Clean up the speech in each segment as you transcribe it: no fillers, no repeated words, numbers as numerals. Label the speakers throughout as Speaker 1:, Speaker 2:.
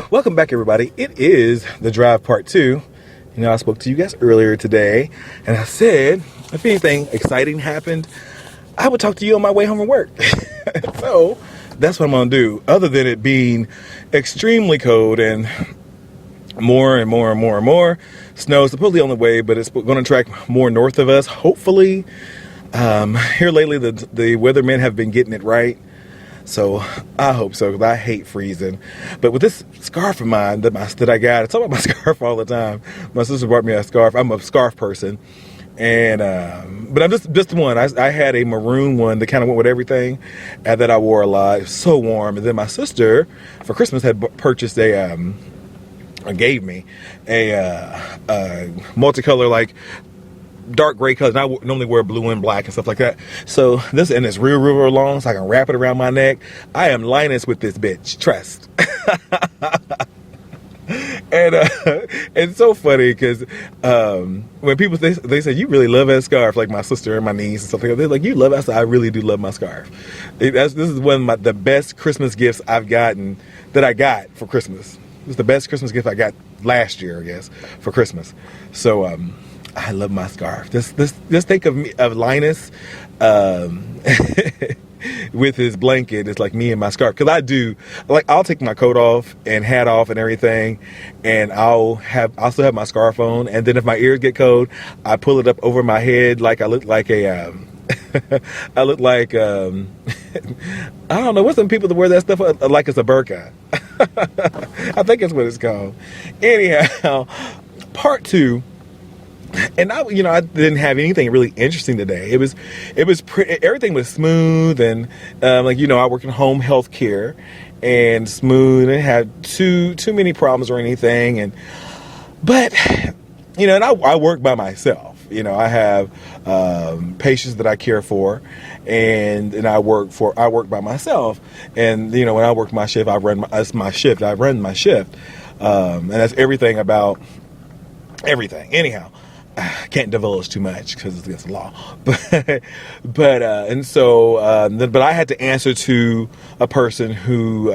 Speaker 1: Welcome back, everybody. It is The Drive Part 2. I spoke to you guys earlier today, and I said, if anything exciting happened, I would talk to you on my way home from work. So, that's what I'm going to do. Other than it being extremely cold and more snow, supposedly on the way, but it's going to track more north of us, hopefully. Here lately, the weathermen have been getting it right. So I hope so, because I hate freezing. But with this scarf of mine that I got, I talk about my scarf all the time. My sister bought me a scarf. I'm a scarf person, and but I'm just one. I had a maroon one that kind of went with everything, and that I wore a lot. It was so warm. And then my sister for Christmas had purchased gave me a multicolor, like dark gray colors. And I normally wear blue and black and stuff like that. So this, and it's real long, so I can wrap it around my neck. I am Linus with this bitch. Trust. And it's so funny because when people they say you really love that scarf, like my sister and my niece and stuff like that, they're like, you love it? I said, I really do love my scarf. This is one of the best Christmas gifts I've gotten, that I got for Christmas. It was the best Christmas gift I got last year, I guess, for Christmas. So I love my scarf. Just think of Linus with his blanket. It's like me and my scarf. Because I do, like, I'll take my coat off and hat off and everything, and I'll still have my scarf on. And then if my ears get cold, I pull it up over my head like I look like a I look like I don't know, what's some people that wear that stuff like it's a burqa. I think that's what it's called. Anyhow, part 2. And I didn't have anything really interesting today. It was everything was smooth, and I work in home health care, and smooth, and had too many problems or anything. But I work by myself. I have patients that I care for, and I work by myself. And when I work my shift, I run my shift, and that's everything about everything. Anyhow, I can't divulge too much because it's against the law, but I had to answer to a person who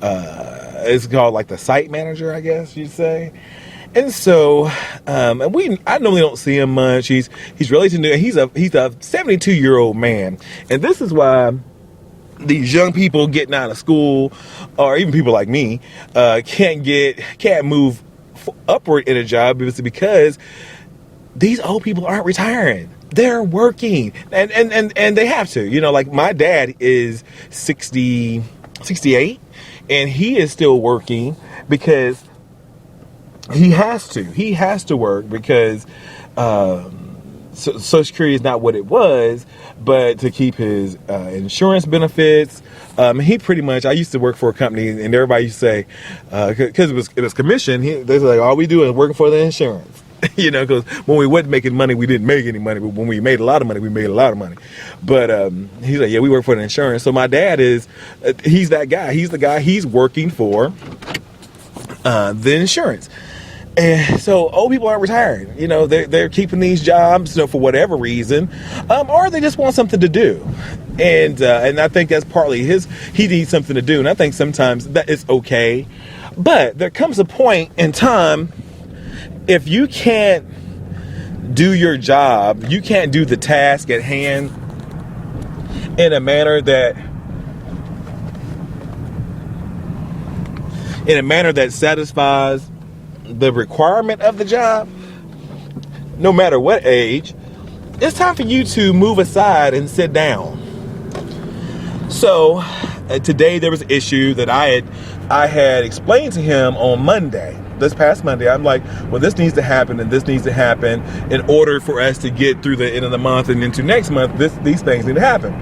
Speaker 1: is called like the site manager, I guess you'd say. And so, I normally don't see him much. He's relatively new. He's a 72-year-old man, and this is why these young people getting out of school, or even people like me, can't move upward in a job, because these old people aren't retiring. They're working, and they have to. Like my dad is 68, and he is still working because he has to work, because Social Security is not what it was, but to keep his insurance benefits. He pretty much, I used to work for a company, and everybody used to say, because it was commission, they were like, all we do is working for the insurance. Because when we wasn't making money, we didn't make any money. But when we made a lot of money, we made a lot of money. But he's like, yeah, we work for the insurance. So my dad he's that guy. He's the guy. He's working for the insurance. And so old people aren't retiring. They're keeping these jobs, for whatever reason, or they just want something to do. And I think that's partly he needs something to do. And I think sometimes that is okay. But there comes a point in time, if you can't do your job, you can't do the task at hand in a manner that satisfies the requirement of the job, no matter what age, it's time for you to move aside and sit down. So today there was an issue that I had explained to him on Monday. This past Monday, I'm like, well, this needs to happen and this needs to happen in order for us to get through the end of the month and into next month. These things need to happen.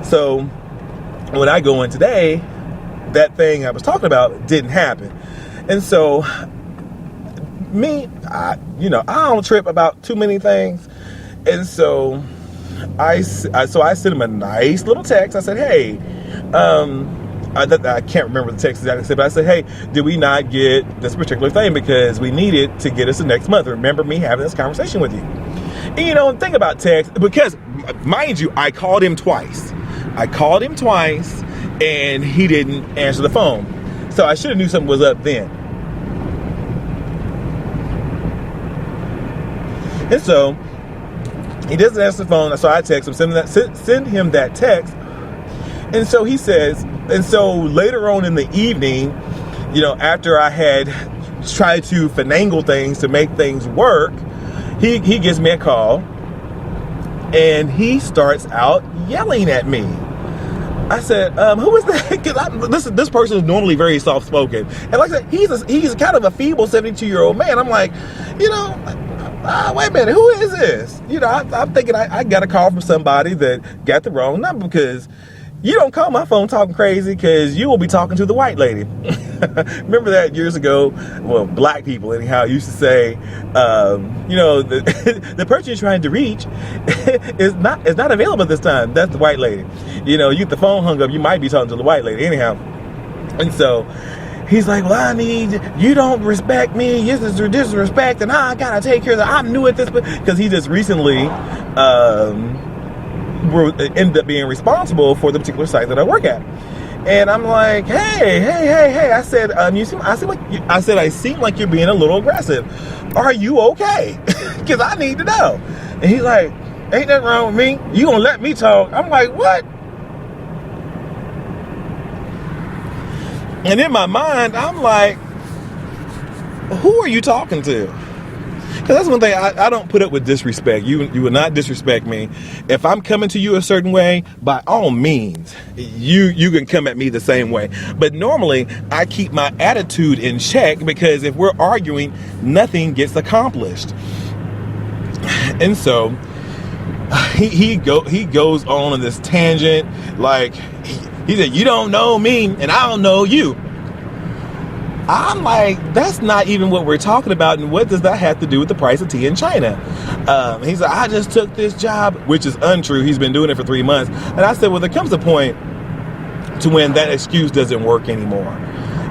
Speaker 1: So when I go in today, that thing I was talking about didn't happen. And so I don't trip about too many things. And so I sent him a nice little text. I said, hey, I can't remember the text exactly, but I said, hey, did we not get this particular thing? Because we need it to get us the next month. Remember me having this conversation with you. And think about text, because mind you, I called him twice. And he didn't answer the phone. So I should have knew something was up then. And so he doesn't answer the phone. So I text him, send him that text. And so he says, and so later on in the evening, after I had tried to finagle things to make things work, he gives me a call and he starts out yelling at me. I said, who is that? Because this person is normally very soft-spoken. And like I said, he's kind of a feeble 72-year-old man. I'm like, wait a minute, who is this? I'm thinking I got a call from somebody that got the wrong number, because you don't call my phone talking crazy, because you will be talking to the white lady. Remember that years ago? Well, black people anyhow used to say, the person you're trying to reach is not available this time. That's the white lady. You get the phone hung up, you might be talking to the white lady anyhow. And so he's like, well, you don't respect me. This is disrespect, and I gotta take care of that. I'm new at this, because he just recently ended up being responsible for the particular site that I work at. And I'm like, hey. I said, I seem like you're being a little aggressive. Are you okay? Because I need to know. And he's like, ain't nothing wrong with me. You gonna let me talk? I'm like, what? And in my mind, I'm like, who are you talking to? Because that's one thing, I don't put up with disrespect. You will not disrespect me. If I'm coming to you a certain way, by all means, you can come at me the same way. But normally, I keep my attitude in check, because if we're arguing, nothing gets accomplished. And so he goes on this tangent, like he said, you don't know me and I don't know you. I'm like, that's not even what we're talking about. And what does that have to do with the price of tea in China? He's like, I just took this job, which is untrue. He's been doing it for 3 months. And I said, well, there comes a point to when that excuse doesn't work anymore.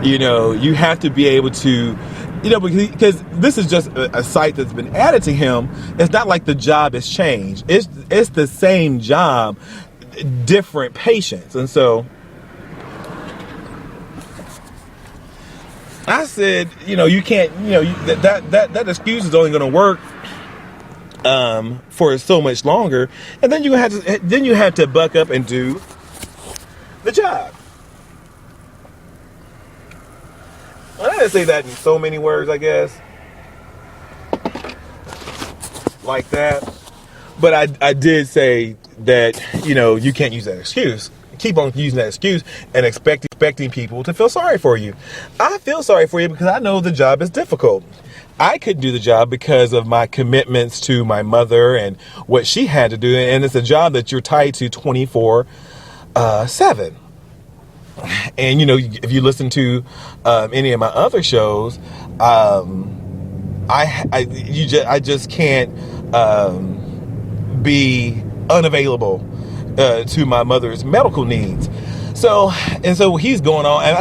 Speaker 1: You have to be able to, because this is just a site that's been added to him. It's not like the job has changed. It's the same job, different patients. And so I said, you can't, that excuse is only going to work for so much longer, and then you have to buck up and do the job. I didn't say that in so many words, I guess, like that, but I did say that you can't use that excuse. Keep on using that excuse and expecting people to feel sorry for you. I feel sorry for you because I know the job is difficult. I couldn't do the job because of my commitments to my mother and what she had to do. And it's a job that you're tied to 24/7. And, if you listen to any of my other shows, I just can't be unavailable to my mother's medical needs. So he's going on. And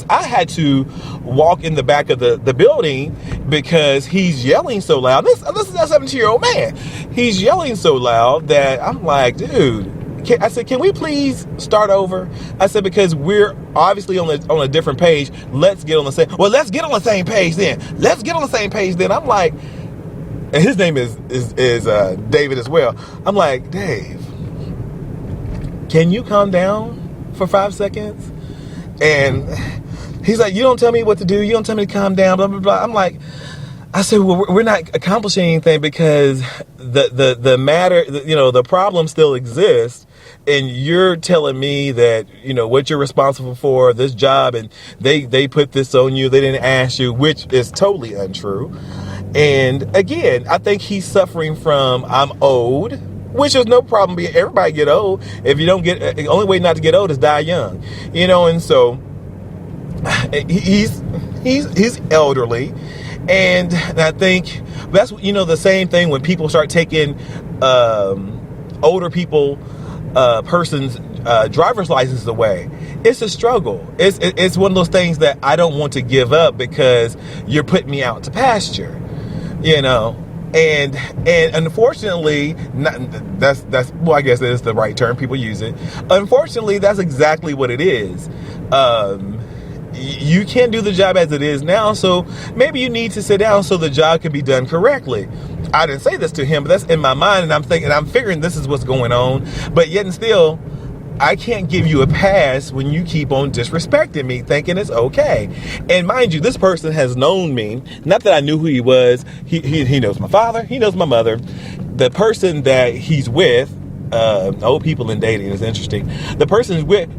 Speaker 1: I had to walk in the back of the building because he's yelling so loud. This is a 17-year-old man. He's yelling so loud that I'm like, dude, I said, can we please start over? I said, because we're obviously on a different page. Let's get on the same. Well, let's get on the same page then. I'm like, and his name is David as well. I'm like, Dave, can you calm down for 5 seconds? And he's like, you don't tell me what to do. You don't tell me to calm down, blah, blah, blah. I'm like, I said, well, we're not accomplishing anything because the matter, the problem still exists. and you're telling me that, what you're responsible for, this job, and they put this on you, they didn't ask you, which is totally untrue. And again, I think he's suffering from, I'm old, which is no problem. Everybody get old. If you don't get, the only way not to get old is die young, and so he's elderly. And I think that's, the same thing when people start taking older person's driver's license away. It's a struggle. It's one of those things that I don't want to give up because you're putting me out to pasture, and unfortunately, I guess that is the right term. People use it. Unfortunately, that's exactly what it is. You can't do the job as it is now, so maybe you need to sit down so the job can be done correctly. I didn't say this to him, but that's in my mind, and I'm figuring this is what's going on. But yet and still, I can't give you a pass when you keep on disrespecting me, thinking it's okay. And mind you, this person has known me. Not that I knew who he was. He knows my father. He knows my mother. The person that he's with, old people in dating is interesting. The person is with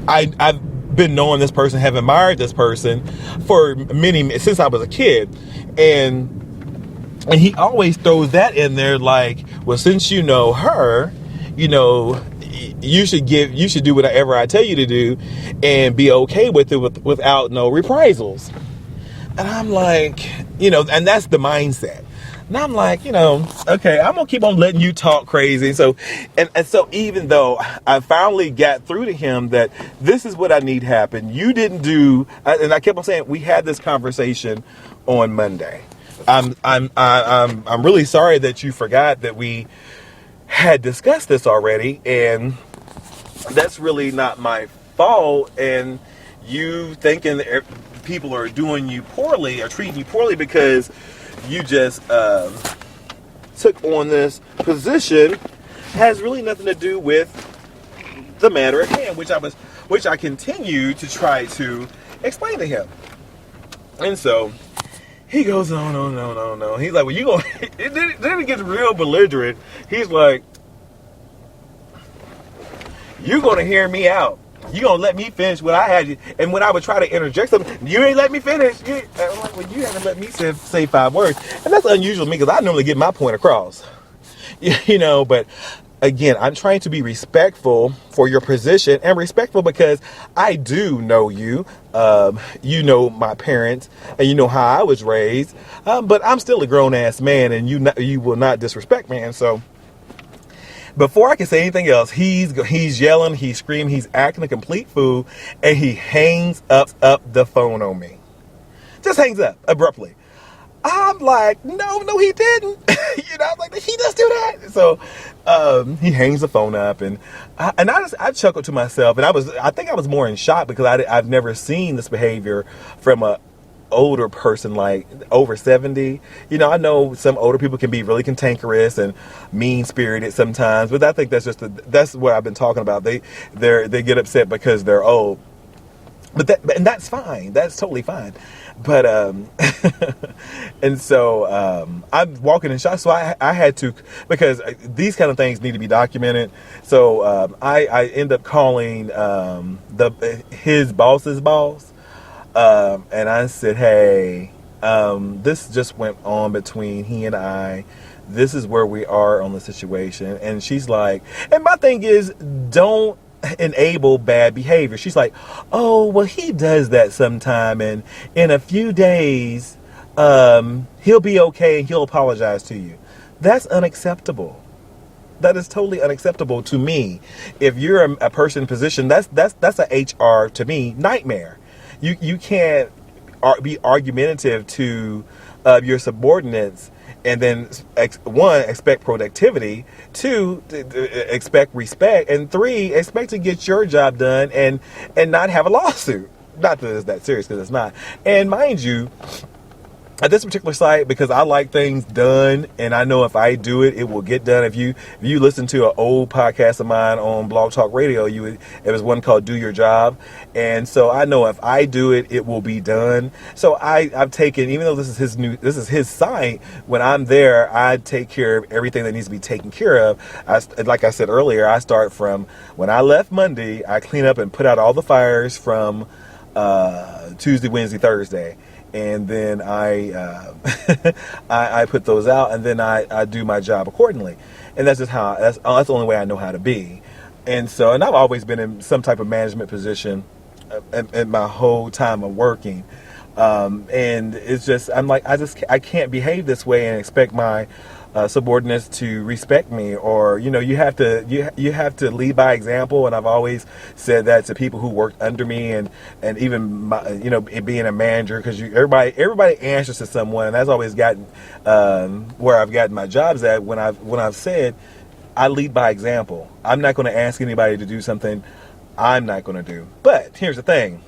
Speaker 1: I've been knowing this person, have admired this person for since I was a kid, and he always throws that in there, like, well, since you know her, you should do whatever I tell you to do, and be okay with it without no reprisals. And I'm like, and that's the mindset. And I'm like, okay, I'm going to keep on letting you talk crazy. So, and so even though I finally got through to him that this is what I need to happen, you didn't do, and I kept on saying, we had this conversation on Monday. I'm really sorry that you forgot that we had discussed this already, and that's really not my fault. And you thinking that people are doing you poorly or treating you poorly because you just took on this position has really nothing to do with the matter at hand, which I continue to try to explain to him. And so he goes on. He's like, well, you gonna then he gets real belligerent. He's like, you're gonna hear me out. You gonna let me finish what I had you. And when I would try to interject something, you ain't let me finish. I'm like, well, you haven't let me say 5 words. And that's unusual to me because I normally get my point across. But again, I'm trying to be respectful for your position, and respectful because I do know you. You know my parents, and you know how I was raised. But I'm still a grown-ass man, and you will not disrespect me. And so before I can say anything else, he's yelling, he's screaming, he's acting a complete fool, and he hangs up the phone on me. Just hangs up abruptly. I'm like, no, he didn't. I'm like, did he just do that? So he hangs the phone up, and I chuckled to myself, and I think I was more in shock because I've never seen this behavior from a older person, like over 70. I know some older people can be really cantankerous and mean-spirited sometimes, but I think that's what I've been talking about. They get upset because they're old, and that's fine. That's totally fine. But and so I'm walking in shock. So I had to, because these kind of things need to be documented. So I end up calling his boss's boss. And I said, hey, this just went on between he and I. This is where we are on the situation. And she's like, and my thing is, don't enable bad behavior. She's like, oh, well, he does that sometime, and in a few days, he'll be okay and he'll apologize to you. That's unacceptable. That is totally unacceptable to me. If you're a person in position, that's a HR, to me, nightmare. You can't be argumentative to your subordinates and then one, expect productivity, two, expect respect, and three, expect to get your job done and not have a lawsuit. Not that it's that serious, because it's not. And mind you, at this particular site, because I like things done, and I know if I do it, it will get done. If you listen to an old podcast of mine on Blog Talk Radio, it was one called "Do Your Job," and so I know if I do it, it will be done. So I've taken, even though this is his site, when I'm there, I take care of everything that needs to be taken care of. Like I said earlier, I start from when I left Monday. I clean up and put out all the fires from Tuesday, Wednesday, Thursday. And then I put those out, and then I do my job accordingly. And that's just that's the only way I know how to be. And I've always been in some type of management position in my whole time of working. And it's just, I can't behave this way and expect my subordinates to respect me, or you have to lead by example. And I've always said that to people who worked under me, and even being a manager, because everybody answers to someone, and that's always gotten where I've gotten my jobs at, when I've said I lead by example. I'm not going to ask anybody to do something I'm not going to do. But here's the thing: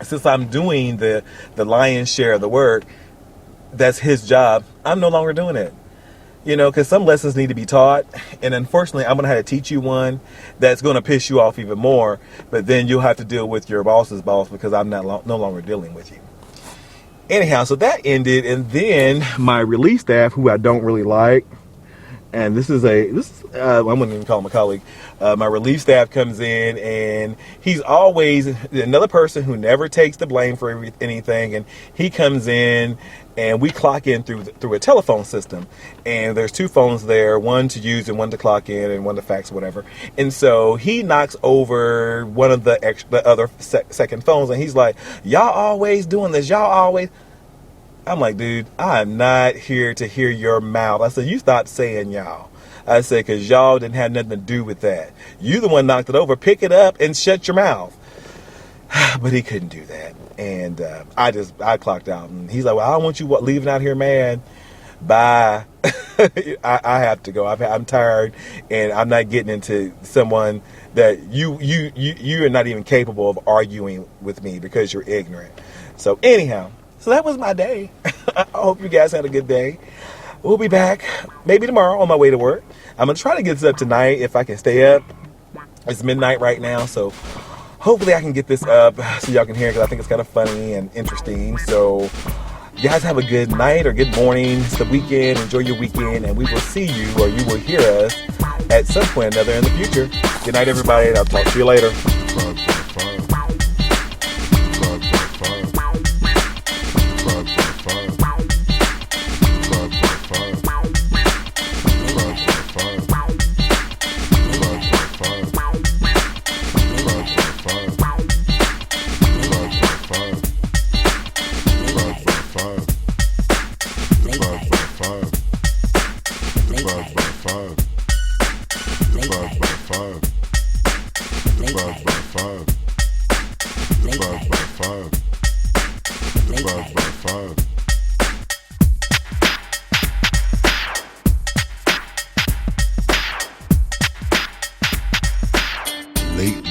Speaker 1: since I'm doing the lion's share of the work, that's his job, I'm no longer doing it. Because some lessons need to be taught, and unfortunately, I'm going to have to teach you one that's going to piss you off even more, but then you'll have to deal with your boss's boss, because I'm no longer dealing with you. Anyhow, so that ended, and then my relief staff, who I don't really like, and this is I wouldn't even call him a colleague. My relief staff comes in, and he's always another person who never takes the blame for anything. And he comes in, and we clock in through a telephone system. And there's two phones there, one to use and one to clock in, and one to fax, whatever. And so he knocks over one of the other second phones, and he's like, "Y'all always doing this. Y'all always." I'm like, dude, I'm not here to hear your mouth. I said, you stop saying y'all. I said, because y'all didn't have nothing to do with that. You the one knocked it over. Pick it up and shut your mouth. But he couldn't do that. And I clocked out. And he's like, well, I don't want you leaving out here, man. Bye. I have to go. I'm tired, and I'm not getting into someone that you are not even capable of arguing with me because you're ignorant. So anyhow. So that was my day. I hope you guys had a good day. We'll be back maybe tomorrow on my way to work. I'm going to try to get this up tonight if I can stay up. It's midnight right now, so hopefully I can get this up so y'all can hear it, because I think it's kind of funny and interesting. So you guys have a good night or good morning. It's the weekend. Enjoy your weekend, and we will see you, or you will hear us at some point or another in the future. Good night, everybody, and I'll talk to you later.
Speaker 2: Late